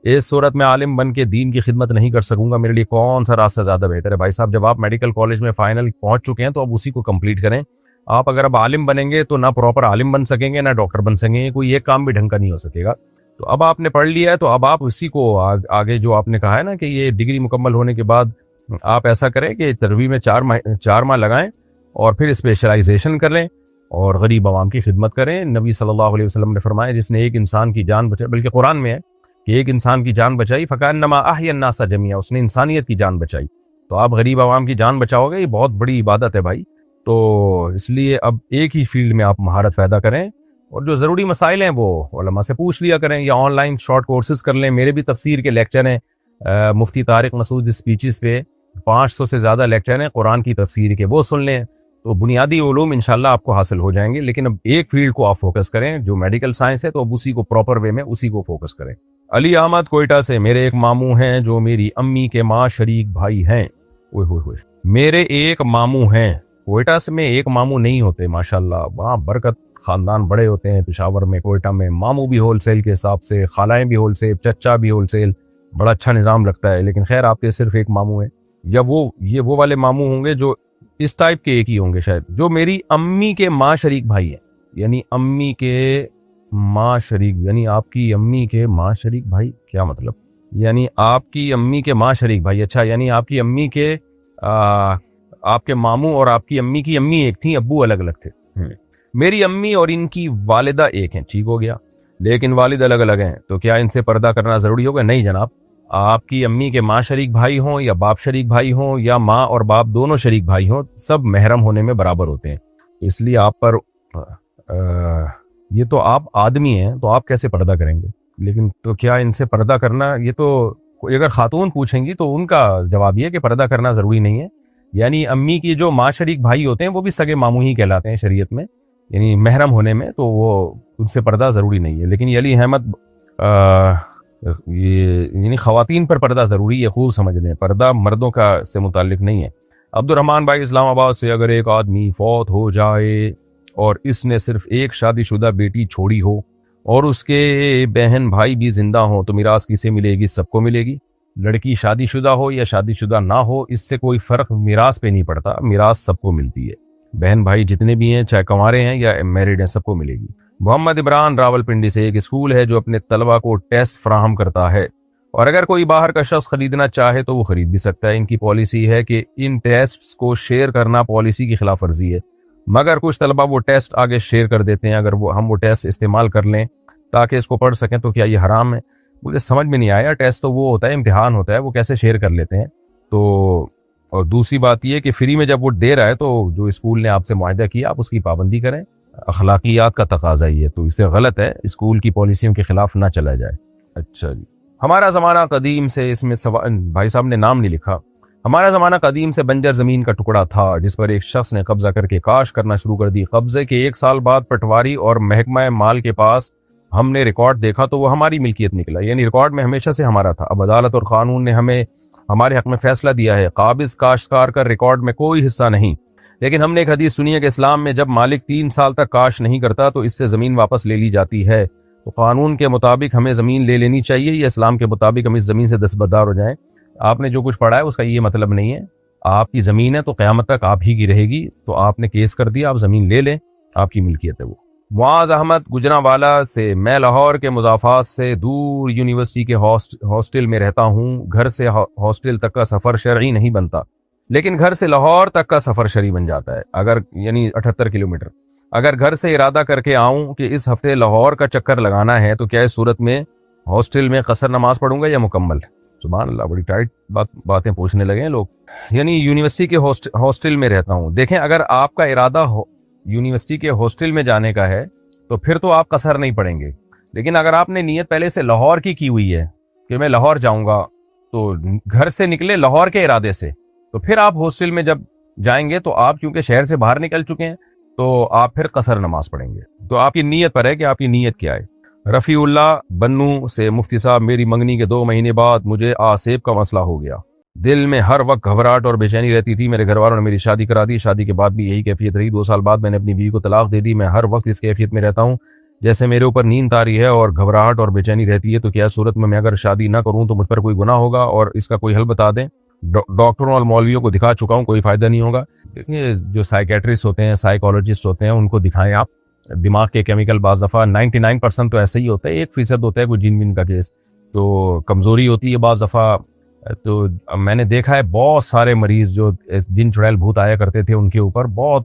اس صورت میں عالم بن کے دین کی خدمت نہیں کر سکوں گا، میرے لیے کون سا راستہ زیادہ بہتر ہے؟ بھائی صاحب، جب آپ میڈیکل کالج میں فائنل پہنچ چکے ہیں تو اب اسی کو کمپلیٹ کریں۔ آپ اگر اب عالم بنیں گے تو نہ پراپر عالم بن سکیں گے، نہ ڈاکٹر بن سکیں گے، کوئی ایک کام بھی ڈھنگ کا نہیں ہو سکے گا۔ تو اب آپ نے پڑھ لیا ہے تو اب آپ اسی کو آگے جو آپ نے کہا ہے نا کہ یہ ڈگری مکمل ہونے کے بعد آپ ایسا کریں کہ تربیت میں 4 ماہ لگائیں اور پھر اسپیشلائزیشن کر لیں اور غریب عوام کی خدمت کریں۔ نبی صلی اللہ علیہ وسلم نے فرمایا، جس نے ایک انسان کی جان بچائی، بلکہ قرآن میں ہے کہ ایک انسان کی جان بچائی، فکأنما احیا الناس جميعا، اس نے انسانیت کی جان بچائی۔ تو آپ غریب عوام کی جان بچاؤ گے، یہ بہت بڑی عبادت ہے بھائی۔ تو اس لیے اب ایک ہی فیلڈ میں آپ مہارت پیدا کریں اور جو ضروری مسائل ہیں وہ علماء سے پوچھ لیا کریں یا آن لائن شارٹ کورسز کر لیں۔ میرے بھی تفسیر کے لیکچر ہیں، مفتی طارق مسعود اسپیچز پہ 500 سے زیادہ لیکچر ہیں قرآن کی تفسیر کے، وہ سن لیں تو بنیادی علوم انشاءاللہ آپ کو حاصل ہو جائیں گے۔ لیکن اب ایک فیلڈ کو آپ فوکس کریں جو میڈیکل سائنس ہے، تو اب اسی کو پراپر وے میں اسی کو فوکس کریں۔ علی احمد کوئٹہ سے، میرے ایک ماموں ہیں جو میری امی کے ماں شریک بھائی ہیں۔ میرے ایک ماموں ہیں، کوئٹہ سے میں ایک ماموں نہیں ہوتے، ماشاءاللہ وہاں برکت، خاندان بڑے ہوتے ہیں۔ پشاور میں، کوئٹہ میں ماموں بھی ہول سیل کے حساب سے، خالائیں بھی ہول سیل، چچا بھی ہول سیل، بڑا اچھا نظام لگتا ہے۔ لیکن خیر، آپ کے صرف ایک ماموں ہیں، یا یہ وہ والے ماموں ہوں گے جو اس ٹائپ کے ایک ہی ہوں گے شاید، جو میری امی کے ماں شریک بھائی ہیں، یعنی امی کے ماں شریک، یعنی آپ کی امی کے ماں شریک بھائی، کیا مطلب؟ یعنی آپ کی امی کے ماں شریک بھائی، اچھا، یعنی آپ کی امی کے آپ کے ماموں اور آپ کی امی ایک تھیں، ابو الگ الگ تھے۔ میری امی اور ان کی والدہ ایک ہیں، ٹھیک ہو گیا، لیکن والد الگ الگ ہیں، تو کیا ان سے پردہ کرنا ضروری ہوگا؟ نہیں جناب، آپ کی امی کے ماں شریک بھائی ہوں یا باپ شریک بھائی ہوں یا ماں اور باپ دونوں شریک بھائی ہوں، سب محرم ہونے میں برابر ہوتے ہیں، اس لیے آپ پر یہ تو آپ آدمی ہیں تو آپ کیسے پردہ کریں گے؟ لیکن تو کیا ان سے پردہ کرنا، یہ تو اگر خاتون پوچھیں گی تو ان کا جواب یہ کہ پردہ کرنا ضروری نہیں ہے، یعنی امی کی جو ماں شریک بھائی ہوتے ہیں وہ بھی سگے ماموں ہی کہلاتے ہیں شریعت میں، یعنی محرم ہونے میں، تو وہ ان سے پردہ ضروری نہیں ہے۔ لیکن یہ علی احمد یہ یعنی خواتین پر پردہ ضروری ہے، خوب سمجھ لیں، پردہ مردوں کا سے متعلق نہیں ہے۔ عبد الرحمن بھائی اسلام آباد سے، اگر ایک آدمی فوت ہو جائے اور اس نے صرف ایک شادی شدہ بیٹی چھوڑی ہو اور اس کے بہن بھائی بھی زندہ ہوں تو میراث کسے ملے گی؟ سب کو ملے گی، لڑکی شادی شدہ ہو یا شادی شدہ نہ ہو، اس سے کوئی فرق میراث پہ نہیں پڑتا، میراث سب کو ملتی ہے، بہن بھائی جتنے بھی ہیں چاہے کنوارے ہیں یا میرڈ ہیں سب کو ملے گی۔ محمد عمران راول پنڈی سے، ایک اسکول ہے جو اپنے طلبہ کو ٹیسٹ فراہم کرتا ہے اور اگر کوئی باہر کا شخص خریدنا چاہے تو وہ خرید بھی سکتا ہے، ان کی پالیسی ہے کہ ان ٹیسٹس کو شیئر کرنا پالیسی کی خلاف ورزی ہے، مگر کچھ طلبہ وہ ٹیسٹ آگے شیئر کر دیتے ہیں، اگر ہم وہ ٹیسٹ استعمال کر لیں تاکہ اس کو پڑھ سکیں تو کیا یہ حرام ہے؟ مجھے سمجھ میں نہیں آیا، ٹیسٹ تو وہ ہوتا ہے، امتحان ہوتا ہے، وہ کیسے شیئر کر لیتے ہیں؟ تو اور دوسری بات یہ کہ فری میں جب وہ دے رہا ہے تو جو اسکول نے آپ سے معاہدہ کیا آپ اس کی پابندی کریں، اخلاقیات کا تقاضا ہی ہے، تو اسے غلط ہے، اسکول کی پالیسیوں کے خلاف نہ چلا جائے۔ اچھا جی، ہمارا زمانہ قدیم سے، اس میں بھائی صاحب نے نام نہیں لکھا، ہمارا زمانہ قدیم سے بنجر زمین کا ٹکڑا تھا جس پر ایک شخص نے قبضہ کر کے کاشت کرنا شروع کر دی، قبضے کے 1 سال بعد پٹواری اور محکمہ مال کے پاس ہم نے ریکارڈ دیکھا تو وہ ہماری ملکیت نکلا، یعنی ریکارڈ میں ہمیشہ سے ہمارا تھا، اب عدالت اور قانون نے ہمیں ہمارے حق میں فیصلہ دیا ہے، قابض کاشتکار کا ریکارڈ میں کوئی حصہ نہیں، لیکن ہم نے ایک حدیث سنی ہے کہ اسلام میں جب مالک 3 سال تک کاشت نہیں کرتا تو اس سے زمین واپس لے لی جاتی ہے، تو قانون کے مطابق ہمیں زمین لے لینی چاہیے یا اسلام کے مطابق ہم اس زمین سے دستبردار ہو جائیں؟ آپ نے جو کچھ پڑھا ہے اس کا یہ مطلب نہیں ہے، آپ کی زمین ہے تو قیامت تک آپ ہی کی رہے گی، تو آپ نے کیس کر دیا، آپ زمین لے لیں، آپ کی ملکیت ہے وہ۔ معاذ احمد گجرانوالہ سے، میں لاہور کے مضافات سے دور یونیورسٹی کے ہاسٹل میں رہتا ہوں، گھر سے ہاسٹل تک کا سفر شرعی نہیں بنتا لیکن گھر سے لاہور تک کا سفر شرعی بن جاتا ہے، اگر یعنی 78 کلومیٹر، اگر گھر سے ارادہ کر کے آؤں کہ اس ہفتے لاہور کا چکر لگانا ہے تو کیا اس صورت میں ہاسٹل میں قصر نماز پڑھوں گا یا مکمل؟ سبحان اللہ، بڑی ٹائٹ باتیں پوچھنے لگے ہیں لوگ۔ یعنی یونیورسٹی کے ہاسٹل میں رہتا ہوں، دیکھیں اگر آپ کا ارادہ یونیورسٹی کے ہاسٹل میں جانے کا ہے تو پھر تو آپ قصر نہیں پڑیں گے، لیکن اگر آپ نے نیت پہلے سے لاہور کی ہوئی ہے کہ میں لاہور جاؤں گا، تو گھر سے نکلے لاہور کے ارادے سے، تو پھر آپ ہاسٹل میں جب جائیں گے تو آپ کیونکہ شہر سے باہر نکل چکے ہیں تو آپ پھر قصر نماز پڑھیں گے، تو آپ کی نیت پر ہے کہ آپ کی نیت کیا ہے۔ رفیع اللہ بنو سے، مفتی صاحب میری منگنی کے 2 مہینے بعد مجھے آسیب کا مسئلہ ہو گیا، دل میں ہر وقت گھبراہٹ اور بے چینی رہتی تھی، میرے گھر والوں نے میری شادی کرا دی، شادی کے بعد بھی یہی کیفیت رہی، 2 سال بعد میں نے اپنی بیوی کو طلاق دے دی، میں ہر وقت اس کیفیت میں رہتا ہوں جیسے میرے اوپر نیند طاری ہے اور گھبراہٹ اور بے چینی رہتی ہے، تو کیا صورت میں اگر شادی نہ کروں تو مجھ پر کوئی گناہ ہوگا اور اس کا کوئی حل بتا دیں؟ ڈاکٹروں اور مولویوں کو دکھا چکا ہوں، کوئی فائدہ نہیں ہوگا۔ دیکھیے جو سائیکیٹرسٹ ہوتے ہیں، سائیکالوجسٹ ہوتے ہیں، ان کو دکھائیں آپ، دماغ کے کیمیکل بعض دفعہ 99% تو ایسے ہی ہوتا ہے، 1% ہوتا ہے کوئی جن بن کا کیس، تو کمزوری ہوتی ہے بعض دفعہ، تو میں نے دیکھا ہے بہت سارے مریض جو جن چڑیل بھوت آیا کرتے تھے ان کے اوپر بہت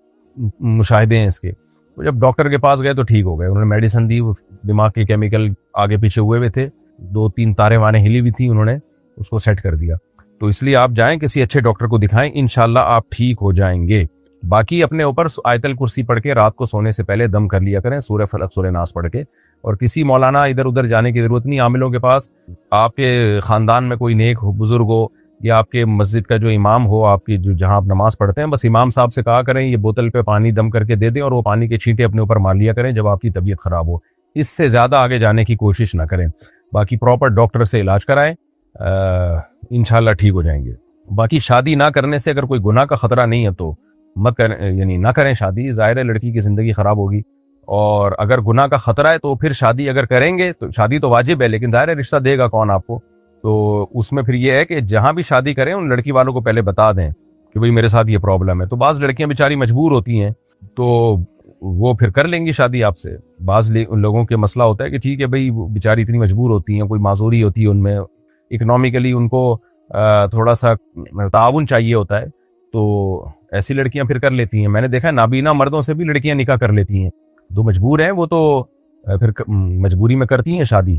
مشاہدے ہیں اس کے، تو جب ڈاکٹر کے پاس گئے تو ٹھیک ہو گئے، انہوں نے میڈیسن دی، دماغ کے کیمیکل آگے پیچھے ہوئے تھے، 2-3 تاریں وانے ہلی ہوئی تھیں، انہوں نے اس کو سیٹ کر دیا، تو اس لیے آپ جائیں کسی اچھے ڈاکٹر کو دکھائیں، انشاءاللہ آپ ٹھیک ہو جائیں گے۔ باقی اپنے اوپر آیت الکرسی پڑھ کے رات کو سونے سے پہلے دم کر لیا کریں، سورہ فلق سورہ ناس پڑھ کے، اور کسی مولانا ادھر ادھر جانے کی ضرورت نہیں، عاملوں کے پاس، آپ کے خاندان میں کوئی نیک ہو، بزرگ ہو، یا آپ کے مسجد کا جو امام ہو، آپ کی جہاں آپ نماز پڑھتے ہیں، بس امام صاحب سے کہا کریں یہ بوتل پہ پانی دم کر کے دے دیں اور وہ پانی کے چھینٹے اپنے اوپر مار لیا کریں جب آپ کی طبیعت خراب ہو، اس سے زیادہ آگے جانے کی کوشش نہ کریں، باقی پراپر ڈاکٹر سے علاج کرائیں، انشاءاللہ ٹھیک ہو جائیں گے۔ باقی شادی نہ کرنے سے اگر کوئی گناہ کا خطرہ نہیں ہے تو مت کریں، یعنی نہ کریں شادی، ظاہر ہے لڑکی کی زندگی خراب ہوگی، اور اگر گناہ کا خطرہ ہے تو پھر شادی اگر کریں گے تو شادی تو واجب ہے، لیکن ظاہر ہے رشتہ دے گا کون آپ کو، تو اس میں پھر یہ ہے کہ جہاں بھی شادی کریں ان لڑکی والوں کو پہلے بتا دیں کہ بھئی میرے ساتھ یہ پرابلم ہے، تو بعض لڑکیاں بیچاری مجبور ہوتی ہیں تو وہ پھر کر لیں گی شادی آپ سے، بعض لوگوں کے مسئلہ ہوتا ہے کہ ٹھیک ہے بھئی بیچاری اتنی مجبور ہوتی ہیں، کوئی معذوری ہوتی ہے ان میں، اکنامکلی ان کو تھوڑا سا تعاون چاہیے ہوتا ہے، تو ایسی لڑکیاں پھر کر لیتی ہیں. میں نے دیکھا ہے نابینا مردوں سے بھی لڑکیاں نکاح کر لیتی ہیں. جو مجبور ہیں وہ تو پھر مجبوری میں کرتی ہیں شادی.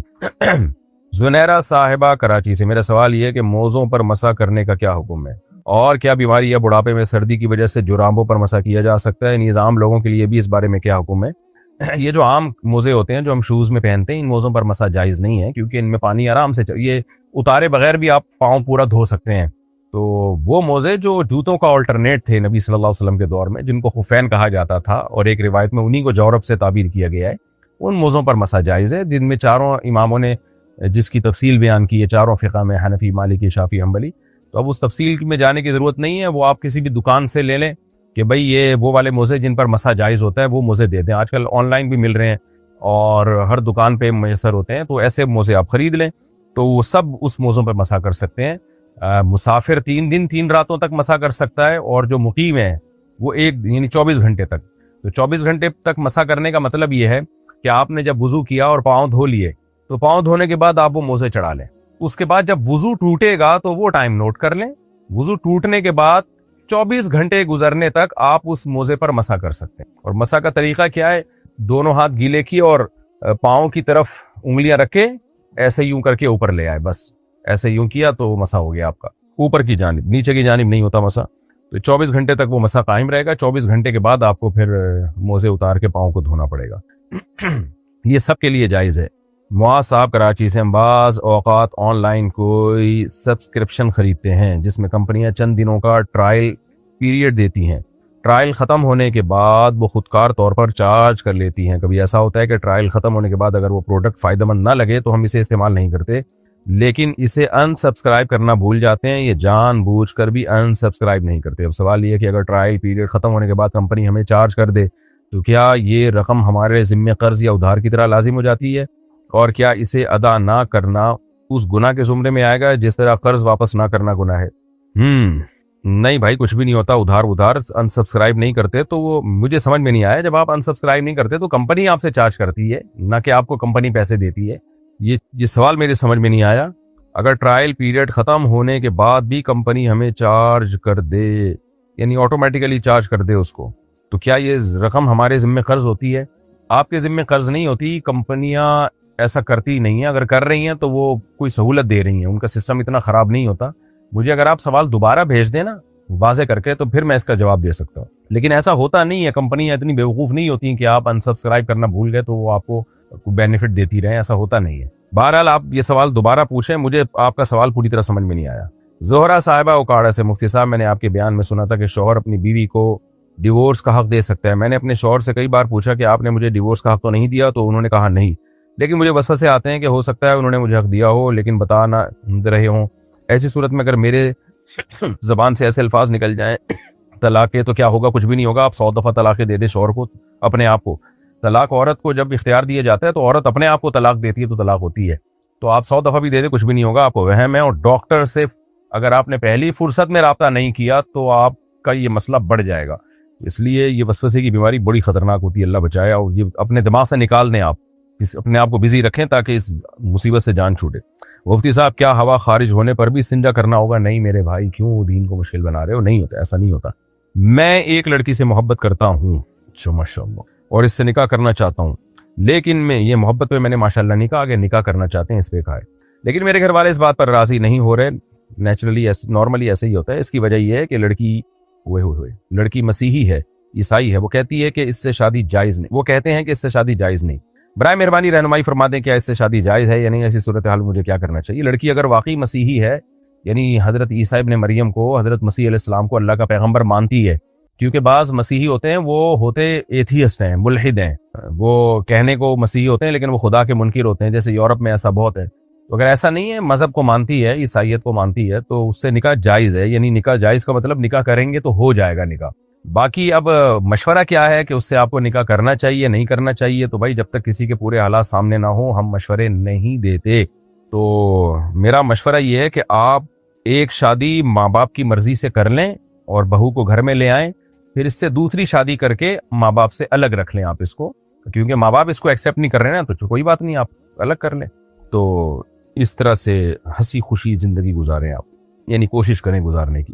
زنیرہ صاحبہ کراچی سے، میرا سوال یہ ہے کہ موزوں پر مسح کرنے کا کیا حکم ہے، اور کیا بیماری یا بڑھاپے میں سردی کی وجہ سے جرابوں پر مسح کیا جا سکتا ہے؟ یعنی عام لوگوں کے لیے بھی اس بارے میں کیا حکم ہے؟ یہ جو عام موزے ہوتے ہیں جو ہم شوز میں پہنتے ہیں، ان موزوں پر مسح جائز نہیں ہے، کیونکہ ان میں پانی آرام سے یہ اتارے بغیر بھی آپ پاؤں پورا دھو سکتے ہیں. تو وہ موزے جو جوتوں کا آلٹرنیٹ تھے نبی صلی اللہ علیہ وسلم کے دور میں، جن کو خفین کہا جاتا تھا، اور ایک روایت میں انہی کو جورب سے تعبیر کیا گیا ہے، ان موزوں پر مسح جائز ہے، جن میں چاروں اماموں نے جس کی تفصیل بیان کی ہے، چاروں فقہ میں، حنفی، مالکی، شافعی، حنبلی. تو اب اس تفصیل میں جانے کی ضرورت نہیں ہے، وہ آپ کسی بھی دکان سے لے لیں کہ بھئی یہ وہ والے موزے جن پر مسح جائز ہوتا ہے وہ موزے دے دیں. آج کل آن لائن بھی مل رہے ہیں اور ہر دکان پہ میسر ہوتے ہیں، تو ایسے موزے آپ خرید لیں تو وہ سب اس موزوں پر مسح کر سکتے ہیں. مسافر 3 دن 3 راتوں تک مسح کر سکتا ہے، اور جو مقیم ہے وہ یعنی 24 گھنٹے تک. تو 24 گھنٹے تک مسح کرنے کا مطلب یہ ہے کہ آپ نے جب وضو کیا اور پاؤں دھو لیے تو پاؤں دھونے کے بعد آپ وہ موزے چڑھا لیں. اس کے بعد جب وضو ٹوٹے گا تو وہ ٹائم نوٹ کر لیں. وضو ٹوٹنے کے بعد 24 گھنٹے گزرنے تک آپ اس موزے پر مسح کر سکتے ہیں. اور مسح کا طریقہ کیا ہے؟ دونوں ہاتھ گیلے کیے اور پاؤں کی طرف انگلیاں رکھے، ایسے یوں کر کے اوپر لے آئے، بس ایسے یوں کیا تو مسح ہو گیا آپ کا. اوپر کی جانب، نیچے کی جانب نہیں ہوتا مسح. تو 24 گھنٹے تک وہ مسح قائم رہے گا. 24 گھنٹے کے بعد آپ کو پھر موزے اتار کے پاؤں کو دھونا پڑے گا. یہ سب کے لیے جائز ہے. معاذ صاحب کراچی سے، ہم بعض اوقات آن لائن کوئی سبسکرپشن خریدتے ہیں جس میں کمپنیاں چند دنوں کا ٹرائل پیریڈ دیتی ہیں. ٹرائل ختم ہونے کے بعد وہ خودکار طور پر چارج کر لیتی ہیں. کبھی ایسا ہوتا ہے کہ ٹرائل ختم ہونے کے بعد اگر وہ پروڈکٹ فائدہ مند نہ لگے تو ہم اسے استعمال نہیں کرتے، لیکن اسے ان سبسکرائب کرنا بھول جاتے ہیں. یہ جان بوجھ کر بھی ان سبسکرائب نہیں کرتے. اب سوال یہ ہے کہ اگر ٹرائل پیریڈ ختم ہونے کے بعد کمپنی ہمیں چارج کر دے تو کیا یہ رقم ہمارے ذمے قرض یا ادھار کی طرح لازم ہو جاتی ہے؟ اور کیا اسے ادا نہ کرنا اس گناہ کے زمرے میں آئے گا جس طرح قرض واپس نہ کرنا گناہ ہے؟ نہیں بھائی، کچھ بھی نہیں ہوتا. ادھار ان سبسکرائب نہیں کرتے تو وہ مجھے سمجھ میں نہیں آیا. جب آپ ان سبسکرائب نہیں کرتے تو کمپنی آپ سے چارج کرتی ہے، نہ کہ آپ کو کمپنی پیسے دیتی ہے. یہ سوال میرے سمجھ میں نہیں آیا. اگر ٹرائل پیریڈ ختم ہونے کے بعد بھی کمپنی ہمیں چارج کر دے، یعنی آٹومیٹیکلی چارج کر دے اس کو، تو کیا یہ رقم ہمارے ذمے قرض ہوتی ہے؟ آپ کے ذمے قرض نہیں ہوتی. کمپنیاں ایسا کرتی نہیں ہیں. اگر کر رہی ہیں تو وہ کوئی سہولت دے رہی ہیں، ان کا سسٹم اتنا خراب نہیں ہوتا. مجھے اگر آپ سوال دوبارہ بھیج دیں نا واضح کر کے تو پھر میں اس کا جواب دے سکتا ہوں، لیکن ایسا ہوتا نہیں ہے. کمپنیاں اتنی بیوقوف نہیں ہوتی ہیں کہ آپ ان سبسکرائب کرنا بھول گئے تو وہ آپ کو بینیفٹ دیتی رہیں. ایسا ہوتا نہیں ہے. بہرحال آپ یہ سوال دوبارہ پوچھیں، مجھے آپ کا سوال پوری طرح سمجھ میں نہیں آیا. زہرا صاحبہ اوکاڑا سے، مفتی صاحب میں نے آپ کے بیان میں سنا تھا کہ شوہر اپنی بیوی کو ڈیورس کا حق دے سکتا ہے. میں نے اپنے شوہر سے کئی بار پوچھا کہ آپ نے مجھے ڈیورس کا حق تو نہیں دیا، تو انہوں نے کہا نہیں، لیکن مجھے وسوسے آتے ہیں کہ ہو سکتا ہے انہوں نے مجھے حق دیا ہو لیکن بتا نہ رہے ہوں. ایسی صورت میں اگر میرے زبان سے ایسے الفاظ نکل جائیں طلاق کے، تو کیا ہوگا؟ کچھ بھی نہیں ہوگا. آپ 100 دفعہ طلاقیں دے دیں شوہر کو، اپنے آپ کو. طلاق عورت کو جب اختیار دیا جاتا ہے تو عورت اپنے آپ کو طلاق دیتی ہے تو طلاق ہوتی ہے. تو آپ 100 دفعہ بھی دے دیں، کچھ بھی نہیں ہوگا. آپ کو وہم ہے. اور ڈاکٹر سے اگر آپ نے پہلی فرصت میں رابطہ نہیں کیا تو آپ کا یہ مسئلہ بڑھ جائے گا. اس لیے یہ وسوسے کی بیماری بڑی خطرناک ہوتی ہے، اللہ بچائے. اور یہ اپنے دماغ سے نکال دیں، آپ اپنے آپ کو بزی رکھیں تاکہ اس مصیبت سے جان چھوٹے. مفتی صاحب، کیا ہوا خارج ہونے پر بھی استنجا کرنا ہوگا؟ نہیں میرے بھائی، کیوں دین کو مشکل بنا رہے ہو؟ نہیں ہوتا، ایسا نہیں ہوتا. میں ایک لڑکی سے محبت کرتا ہوں، ماشاءاللہ، اور اس سے نکاح کرنا چاہتا ہوں، لیکن میں یہ محبت پہ میں نے ماشاءاللہ نہیں کہا کہ نکاح کرنا چاہتے ہیں، اس پہ کہا ہے، لیکن میرے گھر والے اس بات پر راضی نہیں ہو رہے. نیچرلی نارملی ایسے ہی ہوتا ہے. اس کی وجہ یہ ہے کہ لڑکی مسیحی ہے، عیسائی ہے. وہ کہتی ہے کہ اس سے شادی جائز نہیں. وہ کہتے ہیں کہ اس سے شادی جائز نہیں. برائے مہربانی رہنمائی فرما دیں، کیا اس سے شادی جائز ہے یا نہیں؟ ایسی صورتحال مجھے کیا کرنا چاہیے؟ لڑکی اگر واقعی مسیحی ہے، یعنی حضرت عیسیٰ ابن مریم کو، حضرت مسیح علیہ السلام کو اللہ کا پیغمبر مانتی ہے، کیونکہ بعض مسیحی ہوتے ہیں وہ ہوتے ایتھیسٹ ہیں، ملحد ہیں. وہ کہنے کو مسیحی ہوتے ہیں لیکن وہ خدا کے منکر ہوتے ہیں، جیسے یورپ میں ایسا بہت ہے. تو اگر ایسا نہیں ہے، مذہب کو مانتی ہے، عیسائیت کو مانتی ہے، تو اس سے نکاح جائز ہے. یعنی نکاح جائز کا مطلب نکاح کریں گے تو ہو جائے گا نکاح. باقی اب مشورہ کیا ہے کہ اس سے آپ کو نکاح کرنا چاہیے نہیں کرنا چاہیے، تو بھائی جب تک کسی کے پورے حالات سامنے نہ ہوں ہم مشورے نہیں دیتے. تو میرا مشورہ یہ ہے کہ آپ ایک شادی ماں باپ کی مرضی سے کر لیں اور بہو کو گھر میں لے آئیں، پھر اس سے دوسری شادی کر کے ماں باپ سے الگ رکھ لیں آپ اس کو، کیونکہ ماں باپ اس کو ایکسیپٹ نہیں کر رہے نا، تو کوئی بات نہیں، آپ الگ کر لیں. تو اس طرح سے ہنسی خوشی زندگی گزاریں آپ، یعنی کوشش کریں گزارنے کی.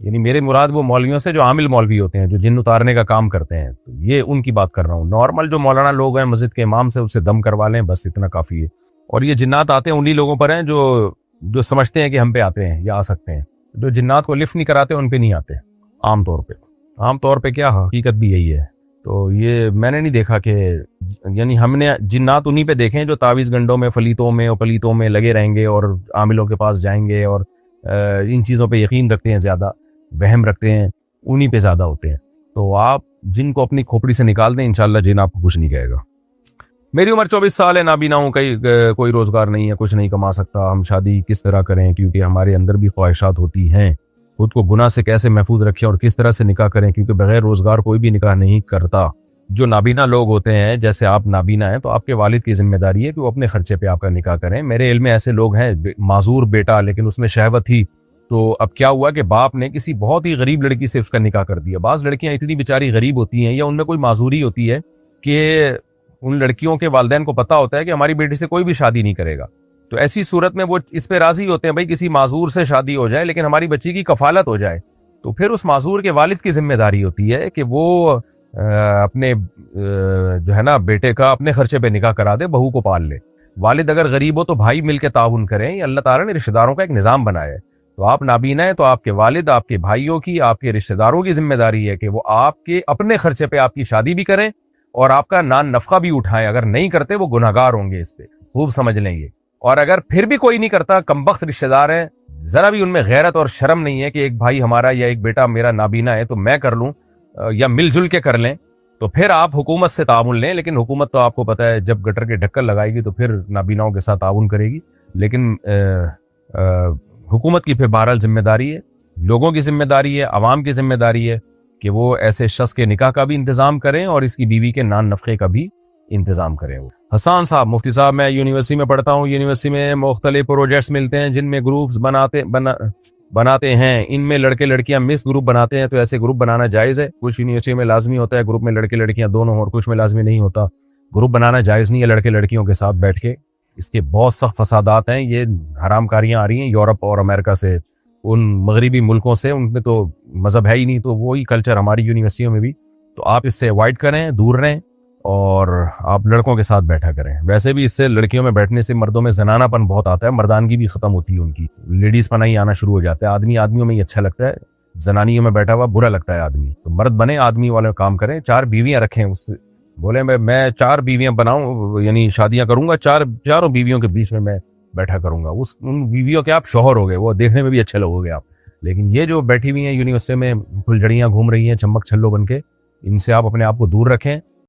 یعنی میرے مراد وہ مولویوں سے جو عامل مولوی ہوتے ہیں، جو جن اتارنے کا کام کرتے ہیں، تو یہ ان کی بات کر رہا ہوں۔ نارمل جو مولانا لوگ ہیں مسجد کے امام سے اسے دم کروا لیں، بس اتنا کافی ہے۔ اور یہ جنات آتے ہیں انہی لوگوں پر ہیں جو سمجھتے ہیں کہ ہم پہ آتے ہیں یا آ سکتے ہیں۔ جو جنات کو لفٹ نہیں کراتے ان پہ نہیں آتے عام طور پہ کیا حقیقت بھی یہی ہے۔ تو یہ میں نے نہیں دیکھا کہ یعنی ہم نے جنات انہی پہ دیکھے ہیں جو تعویذ گنڈوں میں، فلیتوں میں اور پلیتوں میں لگے رہیں گے اور عاملوں کے پاس جائیں گے اور ان چیزوں پہ یقین رکھتے ہیں، زیادہ وہم رکھتے ہیں، انہی پہ زیادہ ہوتے ہیں۔ تو آپ جن کو اپنی کھوپڑی سے نکال دیں، انشاءاللہ جن آپ کو کچھ نہیں کہے گا۔ میری عمر 24 سال ہے، نابینا ہوں، کوئی روزگار نہیں ہے، کچھ نہیں کما سکتا۔ ہم شادی کس طرح کریں؟ کیونکہ ہمارے اندر بھی خواہشات ہوتی ہیں۔ خود کو گناہ سے کیسے محفوظ رکھیں اور کس طرح سے نکاح کریں؟ کیونکہ بغیر روزگار کوئی بھی نکاح نہیں کرتا۔ جو نابینا لوگ ہوتے ہیں، جیسے آپ نابینا ہیں، تو آپ کے والد کی ذمہ داری ہے کہ وہ اپنے خرچے پہ آپ کا نکاح کریں۔ میرے علم میں ایسے لوگ ہیں، معذور بیٹا لیکن اس میں شہوت تھی، تو اب کیا ہوا کہ باپ نے کسی بہت ہی غریب لڑکی سے اس کا نکاح کر دیا۔ بعض لڑکیاں اتنی بیچاری غریب ہوتی ہیں یا ان میں کوئی معذوری ہوتی ہے کہ ان لڑکیوں کے والدین کو پتا ہوتا ہے کہ ہماری بیٹی سے کوئی بھی شادی نہیں کرے گا، تو ایسی صورت میں وہ اس پہ راضی ہوتے ہیں بھائی کسی معذور سے شادی ہو جائے لیکن ہماری بچی کی کفالت ہو جائے۔ تو پھر اس معذور کے والد کی ذمہ داری ہوتی ہے کہ وہ اپنے جو ہے نا بیٹے کا اپنے خرچے پہ نکاح کرا دے، بہو کو پال لے۔ والد اگر غریب ہو تو بھائی مل کے تعاون کریں۔ یہ اللہ تعالیٰ نے رشتہ داروں کا ایک نظام بنایا ہے۔ تو آپ نابینا ہیں تو آپ کے والد، آپ کے بھائیوں کی، آپ کے رشتہ داروں کی ذمہ داری ہے کہ وہ آپ کے اپنے خرچے پہ آپ کی شادی بھی کریں اور آپ کا نان نفقہ بھی اٹھائیں۔ اگر نہیں کرتے وہ گناہگار ہوں گے، اس پہ خوب سمجھ لیں گے۔ اور اگر پھر بھی کوئی نہیں کرتا، کمبخت رشتہ دار ہیں، ذرا بھی ان میں غیرت اور شرم نہیں ہے کہ ایک بھائی ہمارا یا ایک بیٹا میرا نابینا ہے تو میں کر لوں یا مل جل کے کر لیں، تو پھر آپ حکومت سے تعاون لیں۔ لیکن حکومت تو آپ کو پتہ ہے جب گٹر کے ڈھکن لگائے گی تو پھر نابیناؤں کے ساتھ تعاون کرے گی۔ لیکن حکومت کی پھر بہرحال ذمہ داری ہے، لوگوں کی ذمہ داری ہے، عوام کی ذمہ داری ہے کہ وہ ایسے شخص کے نکاح کا بھی انتظام کریں اور اس کی بیوی کے نان نفقے کا بھی انتظام کریں۔ حسان صاحب، مفتی صاحب، میں یونیورسٹی میں پڑھتا ہوں۔ یونیورسٹی میں مختلف پروجیکٹس ملتے ہیں جن میں گروپس بناتے ہیں۔ ان میں لڑکے لڑکیاں مکس گروپ بناتے ہیں، تو ایسے گروپ بنانا جائز ہے؟ کچھ یونیورسٹی میں لازمی ہوتا ہے گروپ میں لڑکے لڑکیاں دونوں، اور کچھ میں لازمی نہیں ہوتا۔ گروپ بنانا جائز نہیں ہے لڑکے لڑکیوں کے ساتھ بیٹھ کے۔ اس کے بہت سخت فسادات ہیں، یہ حرام کاریاں آ رہی ہیں یورپ اور امریکہ سے، ان مغربی ملکوں سے، ان میں تو مذہب ہے ہی نہیں، تو وہی کلچر ہماری یونیورسٹیوں میں بھی۔ تو آپ اس سے اوائڈ کریں، دور رہیں، اور آپ لڑکوں کے ساتھ بیٹھا کریں۔ ویسے بھی اس سے لڑکیوں میں بیٹھنے سے مردوں میں زنانہ پن بہت آتا ہے، مردانگی بھی ختم ہوتی ہے ان کی، لیڈیز پنا ہی آنا شروع ہو جاتا ہے۔ آدمیوں میں ہی اچھا لگتا ہے، زنانیوں میں بیٹھا ہوا برا لگتا ہے آدمی۔ تو مرد بنے، آدمی والے کام کریں، 4 بیویاں رکھیں، اس سے بولے میں 4 بیویاں بناؤں، یعنی شادیاں کروں گا، چاروں بیویوں کے بیچ میں بیٹھا کروں گا۔ ان بیویوں کے آپ شوہر ہو گئے، وہ دیکھنے میں بھی اچھے لگو گے آپ۔ لیکن یہ جو بیٹھی ہوئی ہیں یونیورسٹی میں، پھلجھڑیاں گھوم رہی ہیں چمک چھلو بن کے، ان سے آپ اپنے آپ کو دور رکھیں۔